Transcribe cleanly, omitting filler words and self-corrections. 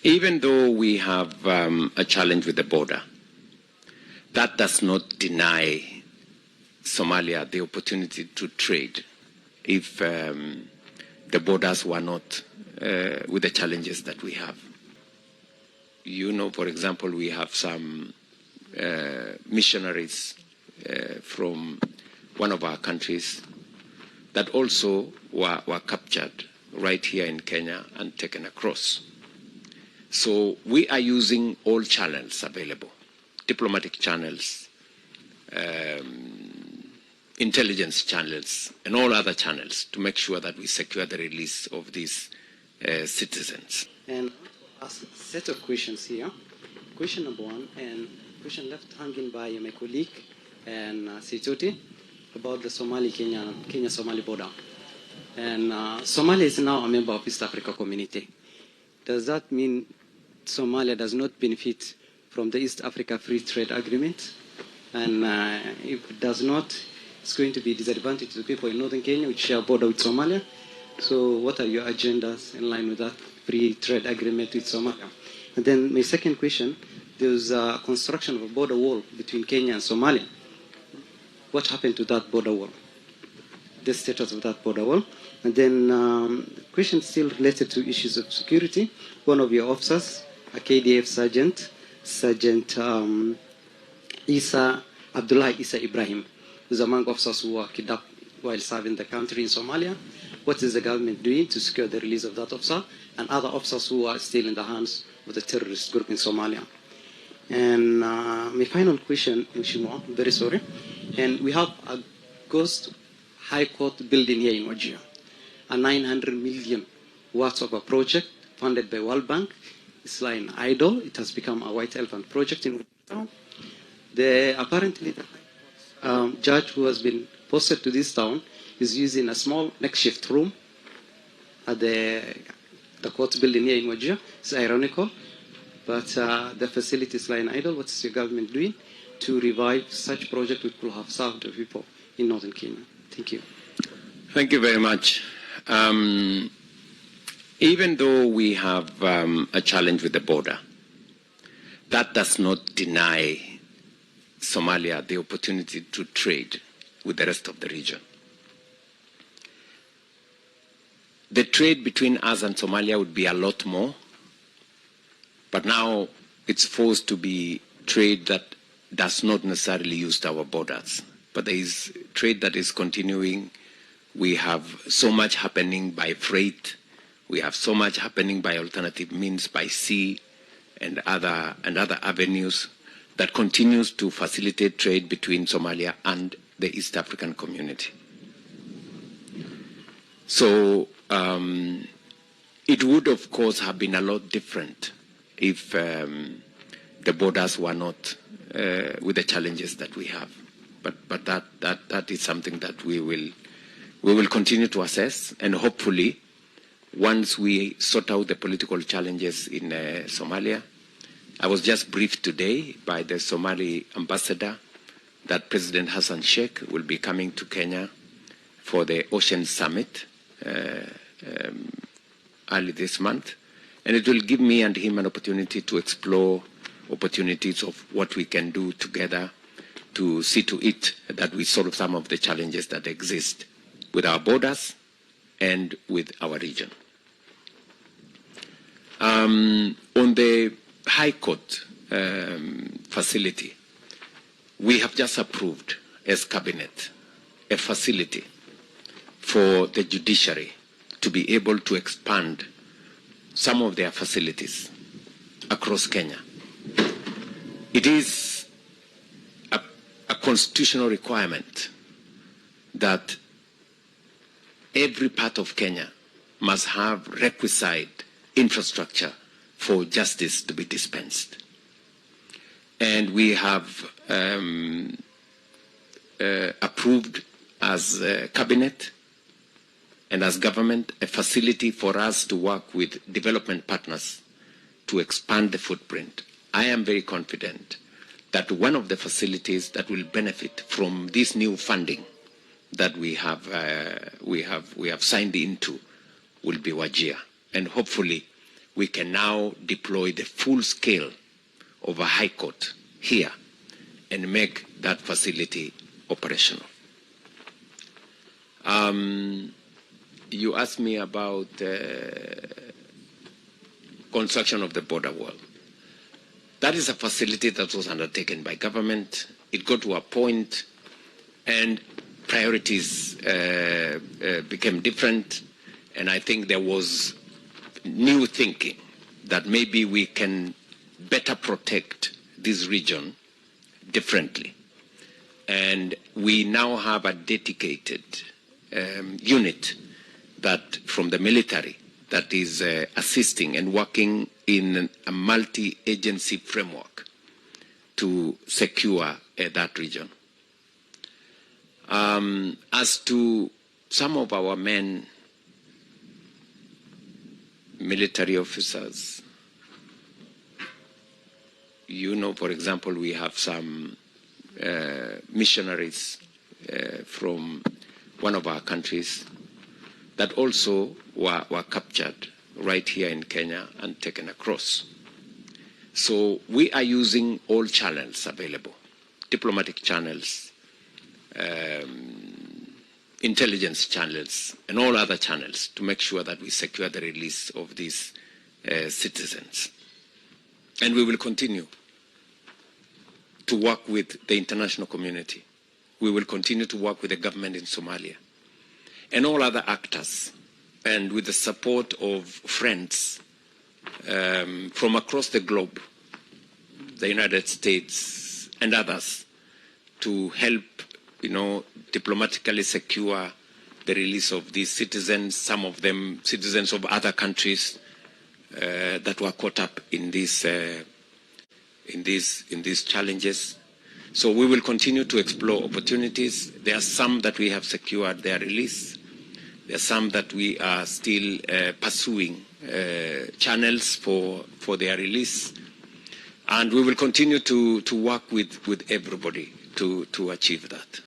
Even though we have a challenge with the border, that does not deny Somalia the opportunity to trade if the borders were not with the challenges that we have. You know, for example, we have some missionaries from one of our countries that also were captured right here in Kenya and taken across. So we are using all channels available, diplomatic channels, intelligence channels, and all other channels to make sure that we secure the release of these citizens. And a set of questions here. Question number one, and question left hanging by my colleague and Situti about the Kenya-Somali border. And Somalia is now a member of East Africa Community. Does that mean Somalia does not benefit from the East Africa Free Trade Agreement? And if it does not, it's going to be disadvantage to people in northern Kenya which share a border with Somalia. So what are your agendas in line with that free trade agreement with Somalia? And then my second question, there's a construction of a border wall between Kenya and Somalia. What happened to that border wall? The status of that border wall. And then question still related to issues of security. One of your officers, a KDF Sergeant Abdullah Isa Ibrahim, is among officers who were kidnapped while serving the country in Somalia. What is the government doing to secure the release of that officer and other officers who are still in the hands of the terrorist group in Somalia? And my final question, Mheshimiwa, I'm very sorry. And we have a ghost High Court building here in Wajir, a 900 million worth of a project funded by World Bank. It's lying idle. It has become a white elephant project in town. Apparently, the judge who has been posted to this town is using a small makeshift room at the court building here in Wajir. It's ironical, but the facility is lying idle. What is your government doing to revive such project which will have served the people in northern Kenya? Thank you. Thank you very much. Even though we have a challenge with the border, that does not deny Somalia the opportunity to trade with the rest of the region. The trade between us and Somalia would be a lot more, but now it's forced to be trade that does not necessarily use our borders. But there is trade that is continuing. We have so much happening by freight. We have so much happening by alternative means, by sea and other avenues that continues to facilitate trade between Somalia and the East African community. So it would, of course, have been a lot different if the borders were not with the challenges that we have. But that is something that we will continue to assess, and hopefully, once we sort out the political challenges in Somalia. I was just briefed today by the Somali ambassador that President Hassan Sheikh will be coming to Kenya for the Ocean Summit early this month, and it will give me and him an opportunity to explore opportunities of what we can do together to see to it that we solve some of the challenges that exist with our borders and with our region. On the High Court facility, we have just approved as Cabinet a facility for the judiciary to be able to expand some of their facilities across Kenya. It is a constitutional requirement that every part of Kenya must have requisite infrastructure for justice to be dispensed. And we have approved as Cabinet and as government a facility for us to work with development partners to expand the footprint. I am very confident that one of the facilities that will benefit from this new funding that we have signed into will be Wajir, and hopefully we can now deploy the full scale of a high court here and make that facility operational. You asked me about construction of the border wall. That is a facility that was undertaken by government. It got to a point and priorities became different, and I think there was new thinking that maybe we can better protect this region differently. And we now have a dedicated unit that from the military that is assisting and working in a multi-agency framework to secure that region. As to some of our men, military officers, you know, for example, we have some missionaries from one of our countries that also were captured right here in Kenya and taken across. So we are using all channels available, diplomatic channels, intelligence channels, and all other channels to make sure that we secure the release of these citizens. And we will continue to work with the international community. We will continue to work with the government in Somalia and all other actors, and with the support of friends from across the globe, the United States and others, to help, diplomatically secure the release of these citizens, some of them citizens of other countries that were caught up in these challenges. So we will continue to explore opportunities. There are some that we have secured their release. There are some that we are still pursuing channels for their release. And we will continue to work with everybody to achieve that.